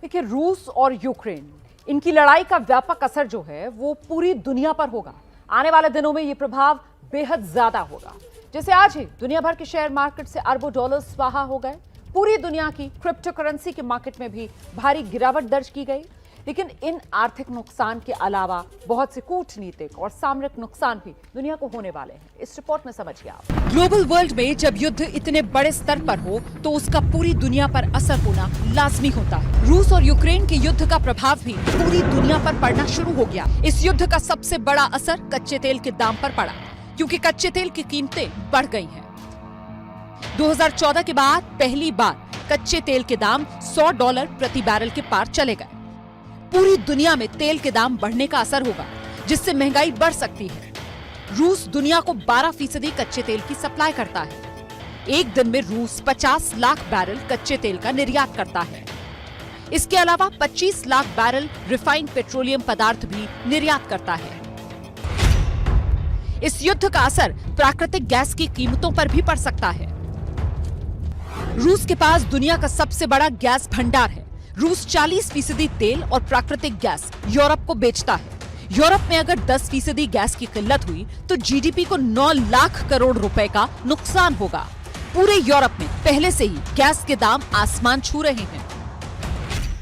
देखिए, रूस और यूक्रेन, इनकी लड़ाई का व्यापक असर जो है वो पूरी दुनिया पर होगा। आने वाले दिनों में ये प्रभाव बेहद ज्यादा होगा। जैसे आज ही दुनिया भर के शेयर मार्केट से अरबों डॉलर स्वाहा हो गए। पूरी दुनिया की क्रिप्टो करेंसी के मार्केट में भी भारी गिरावट दर्ज की गई। लेकिन इन आर्थिक नुकसान के अलावा बहुत से कूटनीतिक और सामरिक नुकसान भी दुनिया को होने वाले हैं। इस रिपोर्ट में समझिए आप। ग्लोबल वर्ल्ड में जब युद्ध इतने बड़े स्तर पर हो तो उसका पूरी दुनिया पर असर होना लाजमी होता है। रूस और यूक्रेन के युद्ध का प्रभाव भी पूरी दुनिया पर पड़ना शुरू हो गया। इस युद्ध का सबसे बड़ा असर कच्चे तेल के दाम पर पड़ा, क्योंकि कच्चे तेल की कीमतें बढ़ गई हैं। 2014 के बाद पहली बार कच्चे तेल के दाम $100 प्रति बैरल के पार चले गए। पूरी दुनिया में तेल के दाम बढ़ने का असर होगा, जिससे महंगाई बढ़ सकती है। रूस दुनिया को 12% कच्चे तेल की सप्लाई करता है। एक दिन में रूस 50 लाख बैरल कच्चे तेल का निर्यात करता है। इसके अलावा 25 लाख बैरल रिफाइंड पेट्रोलियम पदार्थ भी निर्यात करता है। इस युद्ध का असर प्राकृतिक गैस की कीमतों पर भी पड़ सकता है। रूस के पास दुनिया का सबसे बड़ा गैस भंडार है। रूस 40% तेल और प्राकृतिक गैस यूरोप को बेचता है। यूरोप में अगर 10% गैस की किल्लत हुई तो जीडीपी को 9 लाख करोड़ रुपए का नुकसान होगा। पूरे यूरोप में पहले से ही गैस के दाम आसमान छू रहे हैं।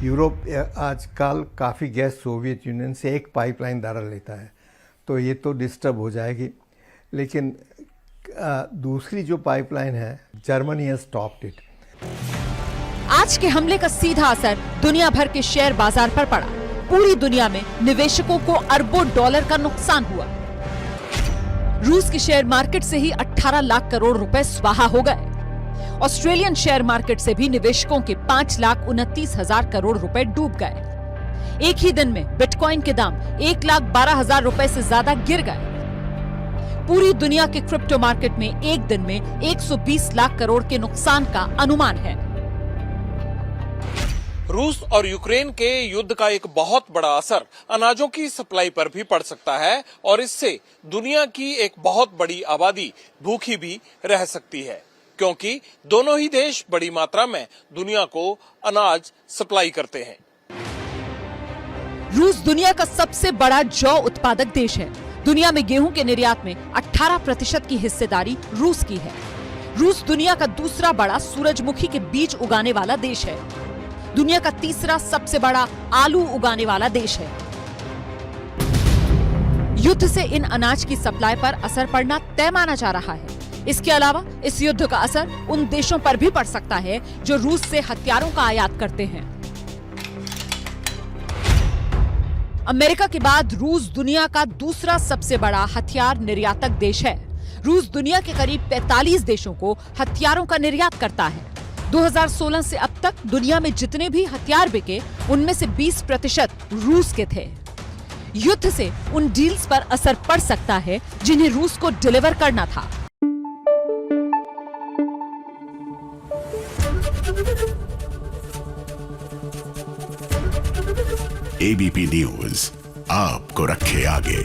यूरोप आजकल काफ़ी गैस सोवियत यूनियन से एक पाइपलाइन द्वारा लेता है, तो ये तो डिस्टर्ब हो जाएगी। लेकिन दूसरी जो पाइपलाइन है, जर्मनी हैज स्टॉप्ड इट। आज के हमले का सीधा असर दुनिया भर के शेयर बाजार पर पड़ा। पूरी दुनिया में निवेशकों को अरबों डॉलर का नुकसान हुआ। रूस के शेयर मार्केट से ही 18 लाख करोड़ रुपए स्वाहा हो गए। ऑस्ट्रेलियन शेयर मार्केट से भी निवेशकों के 5,29,000 करोड़ रुपए डूब गए। एक ही दिन में बिटकॉइन के दाम 1,12,000 रुपए से ज्यादा गिर गए। पूरी दुनिया के क्रिप्टो मार्केट में एक दिन में 120 लाख करोड़ के नुकसान का अनुमान है। रूस और यूक्रेन के युद्ध का एक बहुत बड़ा असर अनाजों की सप्लाई पर भी पड़ सकता है और इससे दुनिया की एक बहुत बड़ी आबादी भूखी भी रह सकती है, क्योंकि दोनों ही देश बड़ी मात्रा में दुनिया को अनाज सप्लाई करते हैं। रूस दुनिया का सबसे बड़ा जौ उत्पादक देश है। दुनिया में गेहूं के निर्यात में 18% की हिस्सेदारी रूस की है। रूस दुनिया का दूसरा बड़ा सूरजमुखी के बीज उगाने वाला देश है। दुनिया का तीसरा सबसे बड़ा आलू उगाने वाला देश है। युद्ध से इन अनाज की सप्लाई पर असर पड़ना तय माना जा रहा है। इसके अलावा इस युद्ध का असर उन देशों पर भी पड़ सकता है जो रूस से हथियारों का आयात करते हैं। अमेरिका के बाद रूस दुनिया का दूसरा सबसे बड़ा हथियार निर्यातक देश है। रूस दुनिया के करीब 45 देशों को हथियारों का निर्यात करता है। 2016 से अब तक दुनिया में जितने भी हथियार बिके, उनमें से 20% रूस के थे। युद्ध से उन डील्स पर असर पड़ सकता है जिन्हें रूस को डिलीवर करना था। एबीपी न्यूज आपको रखे आगे।